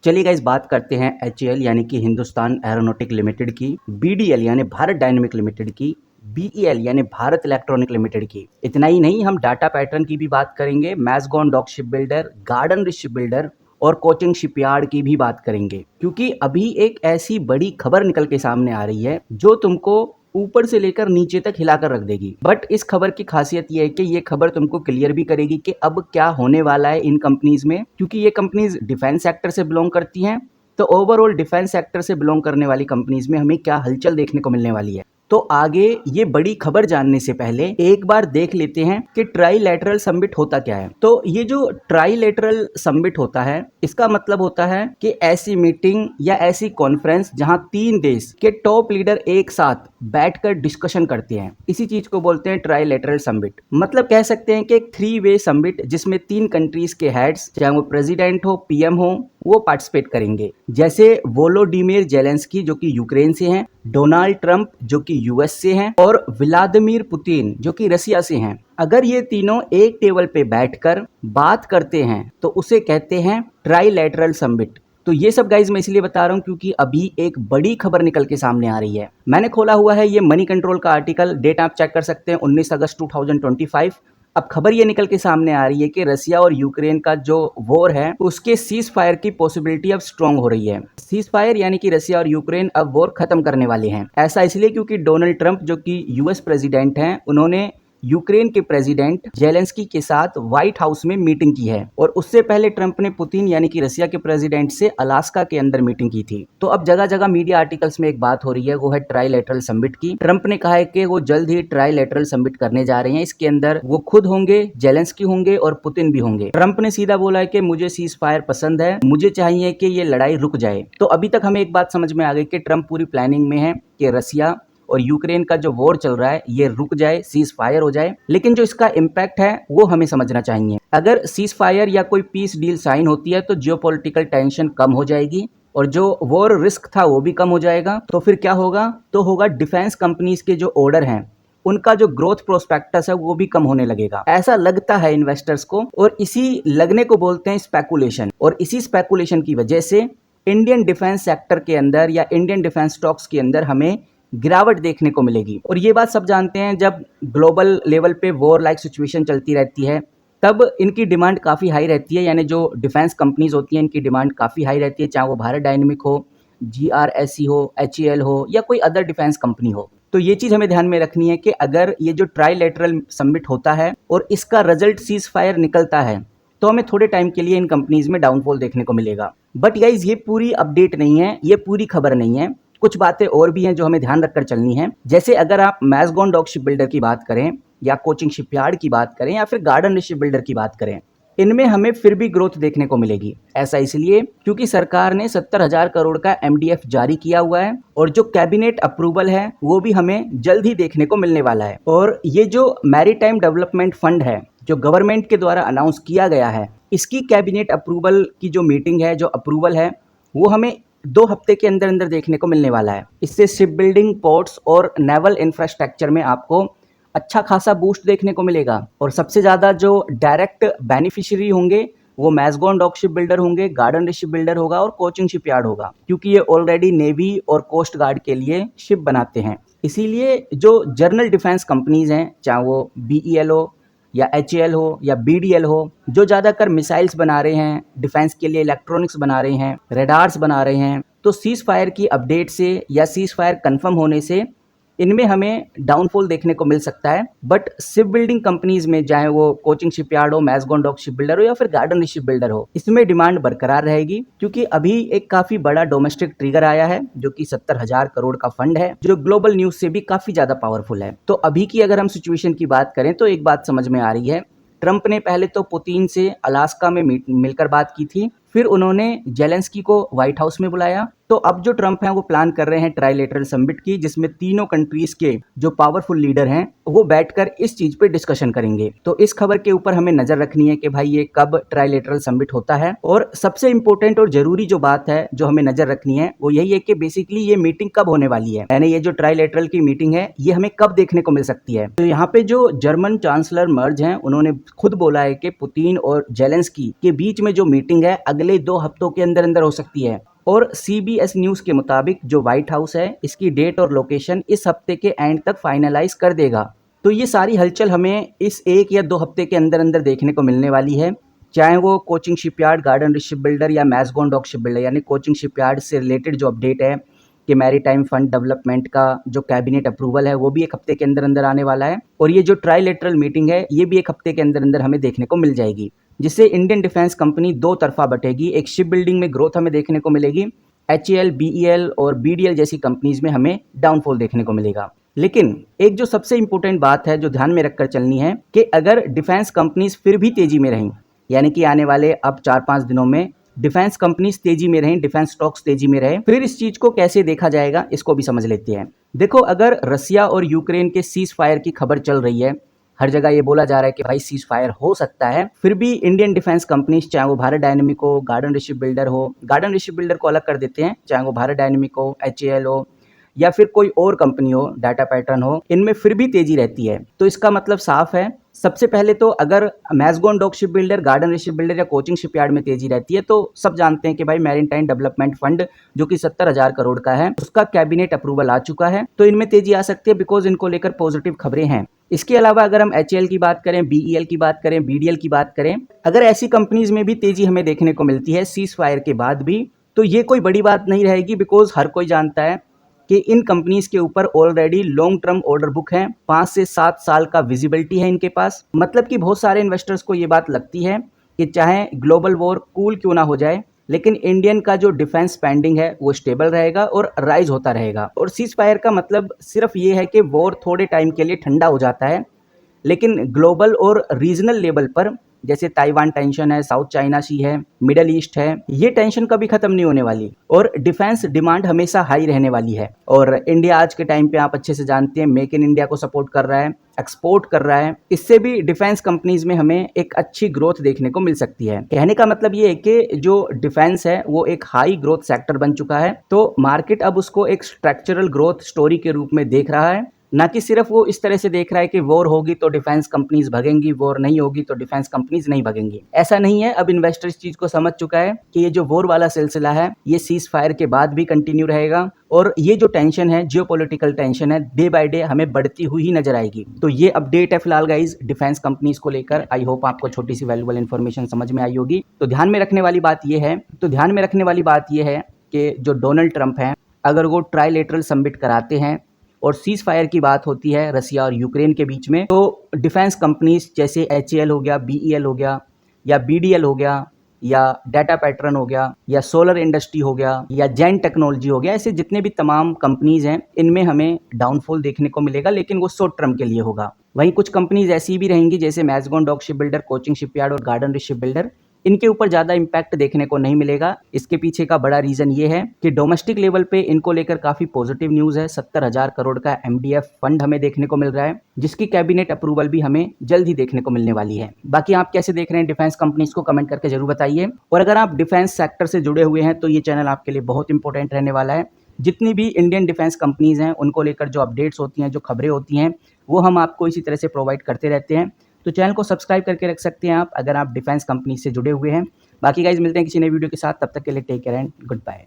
चलिए गाइस बात करते हैं HAL यानी कि हिंदुस्तान एरोनॉटिक लिमिटेड की, BDL यानी भारत डायनेमिक लिमिटेड की, BEL यानी भारत इलेक्ट्रॉनिक लिमिटेड की। इतना ही नहीं, हम डाटा पैटर्न की भी बात करेंगे, Mazagon dock ship builder, garden reach ship builder और कोचिंग शिपयार्ड की भी बात करेंगे, क्योंकि अभी एक ऐसी बड़ी खबर निकल के सामने आ रही है जो तुमको ऊपर से लेकर नीचे तक हिलाकर रख देगी। बट इस खबर की खासियत यह है कि ये खबर तुमको क्लियर भी करेगी कि अब क्या होने वाला है इन कंपनीज में, क्योंकि ये कंपनीज डिफेंस सेक्टर से बिलोंग करती हैं। तो ओवरऑल डिफेंस सेक्टर से बिलोंग करने वाली कंपनीज में हमें क्या हलचल देखने को मिलने वाली है। तो आगे ये बड़ी खबर जानने से पहले एक बार देख लेते हैं कि ट्राइलैटरल समिट होता क्या है। तो ये जो ट्राइलैटरल समिट होता है, इसका मतलब होता है कि ऐसी मीटिंग या ऐसी कॉन्फ्रेंस जहां 3 देश के टॉप लीडर एक साथ बैठकर डिस्कशन करते हैं, इसी चीज को बोलते हैं ट्राइलैटरल समिट। मतलब कह सकते हैं कि एक 3 वे समिट जिसमें 3 कंट्रीज के हेड्स, चाहे वो प्रेसिडेंट हो, PM हो, वो पार्टिसिपेट करेंगे। जैसे वोलोडिमिर जेलेंस्की जो कि यूक्रेन से हैं, डोनाल्ड ट्रंप जो कि US से हैं और व्लादिमीर पुतिन जो कि रसिया से हैं। अगर ये तीनों एक टेबल पे बैठकर बात करते हैं तो उसे कहते हैं ट्राइलैटरल समिट। तो ये सब गाइज मैं इसलिए बता रहा हूँ क्योंकि अभी एक बड़ी खबर निकल के सामने आ रही है। मैंने खोला हुआ है ये मनी कंट्रोल का आर्टिकल, डेट आप चेक कर सकते हैं 19 अगस्त 2025। अब खबर ये निकल के सामने आ रही है कि रसिया और यूक्रेन का जो वॉर है उसके सीज फायर की पॉसिबिलिटी अब स्ट्रांग हो रही है। सीज फायर यानी कि रसिया और यूक्रेन अब वॉर खत्म करने वाले हैं। ऐसा इसलिए क्योंकि डोनाल्ड ट्रंप जो कि US प्रेसिडेंट हैं, उन्होंने यूक्रेन के प्रेसिडेंट जेलेंस्की के साथ व्हाइट हाउस में मीटिंग की है और उससे पहले ट्रंप ने पुतिन यानी कि रसिया के प्रेसिडेंट से अलास्का के अंदर मीटिंग की थी। तो अब जगह जगह मीडिया आर्टिकल्स में एक बात हो रही है, वो है ट्राइलैटरल समिट की। ट्रंप ने कहा है कि वो जल्द ही ट्राइलैटरल समिट करने जा रहे हैं। इसके अंदर वो खुद होंगे, जेलेंस्की होंगे और पुतिन भी होंगे। ट्रंप ने सीधा बोला है कि मुझे सीज फायर पसंद है, मुझे चाहिए कि ये लड़ाई रुक जाए। तो अभी तक हमें एक बात समझ में आ गई कि ट्रंप पूरी प्लानिंग में है कि रसिया और यूक्रेन का जो वॉर चल रहा है ये रुक जाए, सीज फायर हो जाए। लेकिन जो इसका इम्पैक्ट है वो हमें समझना चाहिए। अगर सीज फायर या कोई पीस डील साइन होती है तो जियोपॉलिटिकल टेंशन कम हो जाएगी और जो वॉर रिस्क था वो भी कम हो जाएगा। तो फिर क्या होगा? तो होगा डिफेंस कंपनीज के जो ऑर्डर हैं उनका जो ग्रोथ प्रोस्पेक्टस है वो भी कम होने लगेगा, ऐसा लगता है इन्वेस्टर्स को। और इसी लगने को बोलते हैं स्पेकुलेशन। और इसी स्पेकुलेशन की वजह से इंडियन डिफेंस सेक्टर के अंदर या इंडियन डिफेंस स्टॉक्स के अंदर हमें गिरावट देखने को मिलेगी। और ये बात सब जानते हैं, जब ग्लोबल लेवल पे वॉर लाइक सिचुएशन चलती रहती है तब इनकी डिमांड काफ़ी हाई रहती है। यानी जो डिफेंस कंपनीज होती हैं इनकी डिमांड काफ़ी हाई रहती है, चाहे वो भारत डायनेमिक हो, GRSE हो, HAL हो या कोई अदर डिफेंस कंपनी हो। तो ये चीज़ हमें ध्यान में रखनी है कि अगर ये जो ट्राइलैटरल समिट होता है और इसका रिजल्ट सीज फायर निकलता है तो हमें थोड़े टाइम के लिए इन कंपनीज में डाउनफॉल देखने को मिलेगा। बट गाइज ये पूरी अपडेट नहीं है, ये पूरी खबर नहीं है। कुछ बातें और भी हैं जो हमें ध्यान रखकर चलनी है। जैसे अगर आप मैज़गॉन डॉक शिप बिल्डर की बात करें या कोचिंग शिपयार्ड की बात करें या फिर गार्डन शिप बिल्डर की बात करें, इनमें हमें फिर भी ग्रोथ देखने को मिलेगी। ऐसा इसलिए क्योंकि सरकार ने 70,000 करोड़ का MDF जारी किया हुआ है और जो कैबिनेट अप्रूवल है वो भी हमें जल्द ही देखने को मिलने वाला है। और ये जो मैरीटाइम डेवलपमेंट फंड है जो गवर्नमेंट के द्वारा अनाउंस किया गया है, इसकी कैबिनेट अप्रूवल की जो मीटिंग है, जो अप्रूवल है, वो हमें 2 हफ्ते के अंदर अंदर देखने को मिलने वाला है। इससे शिप बिल्डिंग, पोर्ट्स और नेवल इंफ्रास्ट्रक्चर में आपको अच्छा खासा बूस्ट देखने को मिलेगा। और सबसे ज़्यादा जो डायरेक्ट बेनिफिशियरी होंगे वो मैज़गॉन डॉक शिप बिल्डर होंगे, गार्डन शिप बिल्डर होगा और कोचिंग शिपयार्ड होगा, क्योंकि ये ऑलरेडी नेवी और कोस्ट गार्ड के लिए शिप बनाते हैं। इसीलिए जो जर्नल डिफेंस कंपनीज हैं, चाहे वो BEL हो या HAL हो या BDL हो, जो ज़्यादातर मिसाइल्स बना रहे हैं, डिफेंस के लिए इलेक्ट्रॉनिक्स बना रहे हैं, रेडार्स बना रहे हैं, तो सीज फायर की अपडेट से या सीज फायर कन्फर्म होने से इनमें हमें डाउनफॉल देखने को मिल सकता है। बट शिप बिल्डिंग कंपनीज में, चाहे वो कोचिंग शिपयार्ड हो, मैज़गॉन डॉक शिप बिल्डर हो या फिर गार्डन शिप बिल्डर हो, इसमें डिमांड बरकरार रहेगी, क्योंकि अभी एक काफी बड़ा डोमेस्टिक ट्रिगर आया है जो कि 70,000 करोड़ का फंड है, जो ग्लोबल न्यूज से भी काफी ज्यादा पावरफुल है। तो अभी की अगर हम सिचुएशन की बात करें तो एक बात समझ में आ रही है, ट्रंप ने पहले तो पुतिन से अलास्का में मिलकर बात की थी, फिर उन्होंने जेलेंस्की को व्हाइट हाउस में बुलाया। तो अब जो ट्रंप हैं वो प्लान कर रहे हैं ट्राइलैटरल समिट की, जिसमें तीनों कंट्रीज के जो पावरफुल लीडर हैं वो बैठकर इस चीज पे डिस्कशन करेंगे। तो इस खबर के ऊपर हमें नजर रखनी है कि भाई ये कब ट्राइलैटरल समिट होता है। और सबसे इंपॉर्टेंट और जरूरी जो बात है जो हमें नजर रखनी है वो यही है कि बेसिकली ये मीटिंग कब होने वाली है, यानी ये जो ट्राइलैटरल की मीटिंग है ये हमें कब देखने को मिल सकती है। तो यहाँ पे जो जर्मन चांसलर मर्ज हैं उन्होंने खुद बोला है कि पुतिन और जेलेंस्की के बीच में जो मीटिंग है अगले 2 हफ्तों के अंदर अंदर हो सकती है। और CBS न्यूज़ के मुताबिक जो व्हाइट हाउस है इसकी डेट और लोकेशन इस हफ्ते के एंड तक फाइनलाइज कर देगा। तो ये सारी हलचल हमें इस 1 या 2 हफ्ते के अंदर अंदर देखने को मिलने वाली है, चाहे वो coaching shipyard, garden reach shipbuilder या मैज़गॉन डॉक शिपबिल्डर, यानी कोचिंग शिपयार्ड से रिलेटेड जो अपडेट है कि मैरीटाइम फंड डेवलपमेंट का जो कैबिनेट अप्रूवल है वो भी 1 हफ्ते के अंदर अंदर आने वाला है, और ये जो ट्राइलेटरल मीटिंग है ये भी 1 हफ्ते के अंदर अंदर हमें देखने को मिल जाएगी, जिससे इंडियन डिफेंस कंपनी 2 तरफा बटेगी। एक शिप बिल्डिंग में ग्रोथ हमें देखने को मिलेगी, HAL, BEL और BDL जैसी कंपनीज में हमें डाउनफॉल देखने को मिलेगा। लेकिन एक जो सबसे इंपॉर्टेंट बात है जो ध्यान में रखकर चलनी है कि अगर डिफेंस कंपनीज फिर भी तेजी में रहें, यानी कि आने वाले अब 4-5 दिनों में डिफेंस कंपनीज तेजी में रहें, डिफेंस स्टॉक्स तेजी में रहे, फिर इस चीज को कैसे देखा जाएगा इसको भी समझ लेते हैं। देखो, अगर रसिया और यूक्रेन के सीज फायर की खबर चल रही है, हर जगह ये बोला जा रहा है कि भाई सीज फायर हो सकता है, फिर भी इंडियन डिफेंस कंपनीज, चाहे वो भारत डायनेमिक हो, गार्डन रिच शिपबिल्डर हो, गार्डन रिच शिपबिल्डर को अलग कर देते हैं, चाहे वो भारत डायनेमिक हो, HAL हो या फिर कोई और कंपनी हो, डाटा पैटर्न हो, इनमें फिर भी तेजी रहती है। तो इसका मतलब साफ है, सबसे पहले तो अगर Mazagon dock shipbuilder, garden reach shipbuilder या कोचिंग शिपयार्ड में तेजी रहती है तो सब जानते हैं कि भाई मैरीटाइम डेवलपमेंट फंड जो कि 70,000 करोड़ का है उसका कैबिनेट अप्रूवल आ चुका है, तो इनमें तेजी आ सकती है बिकॉज इनको लेकर पॉजिटिव खबरें हैं। इसके अलावा अगर हम HAL की बात करें, BEL की बात करें, BDL की बात करें, अगर ऐसी कंपनीज में भी तेजी हमें देखने को मिलती है सीज फायर के बाद भी, तो ये कोई बड़ी बात नहीं रहेगी बिकॉज हर कोई जानता है कि इन कंपनीज के ऊपर already long term order book है, 5 से 7 साल का विजिबिलिटी है इनके पास। मतलब कि बहुत सारे इन्वेस्टर्स को ये बात लगती है कि चाहे ग्लोबल वॉर कूल क्यों ना हो जाए, लेकिन इंडियन का जो डिफेंस स्पेंडिंग है वो स्टेबल रहेगा और राइज होता रहेगा। और सीज फायर का मतलब सिर्फ ये है कि वॉर थोड़े टाइम के लिए ठंडा हो जाता है, लेकिन ग्लोबल और रीजनल लेवल पर जैसे ताइवान टेंशन है, साउथ चाइना सी है, मिडल ईस्ट है, ये टेंशन कभी खत्म नहीं होने वाली और डिफेंस डिमांड हमेशा हाई रहने वाली है। और इंडिया आज के टाइम पे आप अच्छे से जानते हैं मेक इन इंडिया को सपोर्ट कर रहा है, एक्सपोर्ट कर रहा है, इससे भी डिफेंस कंपनीज में हमें एक अच्छी ग्रोथ देखने को मिल सकती है। कहने का मतलब ये है कि जो डिफेंस है वो एक हाई ग्रोथ सेक्टर बन चुका है, तो मार्केट अब उसको एक स्ट्रक्चरल ग्रोथ स्टोरी के रूप में देख रहा है, ना कि सिर्फ वो इस तरह से देख रहा है कि वॉर होगी तो डिफेंस कंपनीज भगेंगी, वॉर नहीं होगी तो डिफेंस कंपनीज नहीं भगेंगी। ऐसा नहीं है, अब इन्वेस्टर इस चीज को समझ चुका है कि ये जो वॉर वाला सिलसिला है ये सीज फायर के बाद भी कंटिन्यू रहेगा और ये जो टेंशन है, जियोपॉलिटिकल टेंशन है, डे बाय डे हमें बढ़ती हुई ही नजर आएगी। तो ये अपडेट है फिलहाल गाइज डिफेंस कंपनीज को लेकर। आई होप आपको छोटी सी वैल्यूएबल इन्फॉर्मेशन समझ में आई होगी। तो ध्यान में रखने वाली बात ये है कि जो डोनाल्ड ट्रंप है, अगर वो ट्राइलेटरल समिट कराते हैं और सीज फायर की बात होती है रसिया और यूक्रेन के बीच में, तो डिफेंस कंपनीज जैसे HAL हो गया, BEL हो गया या BDL हो गया या डाटा पैटर्न हो गया या सोलर इंडस्ट्री हो गया या जैन टेक्नोलॉजी हो गया, ऐसे जितने भी तमाम कंपनीज हैं इनमें हमें डाउनफॉल देखने को मिलेगा, लेकिन वो शॉर्ट टर्म के लिए होगा। वहीं कुछ कंपनीज ऐसी भी रहेंगी जैसे मैज़गॉन डॉक शिपबिल्डर, कोचिंग शिपयार्ड और गार्डन रिच शिपबिल्डर, इनके ऊपर ज़्यादा इम्पैक्ट देखने को नहीं मिलेगा। इसके पीछे का बड़ा रीज़न ये है कि डोमेस्टिक लेवल पे इनको लेकर काफ़ी पॉजिटिव न्यूज़ है। 70,000 करोड़ का MDF फंड हमें देखने को मिल रहा है, जिसकी कैबिनेट अप्रूवल भी हमें जल्द ही देखने को मिलने वाली है। बाकी आप कैसे देख रहे हैं डिफेंस कंपनीज को, कमेंट करके जरूर बताइए। और अगर आप डिफेंस सेक्टर से जुड़े हुए हैं तो ये चैनल आपके लिए बहुत इंपॉर्टेंट रहने वाला है। जितनी भी इंडियन डिफेंस कंपनीज हैं उनको लेकर जो अपडेट्स होती हैं, जो खबरें होती हैं, वो हम आपको इसी तरह से प्रोवाइड करते रहते हैं। तो चैनल को सब्सक्राइब करके रख सकते हैं आप अगर आप डिफेंस कंपनी से जुड़े हुए हैं। बाकी गाइज मिलते हैं किसी नए वीडियो के साथ, तब तक के लिए take care and good bye.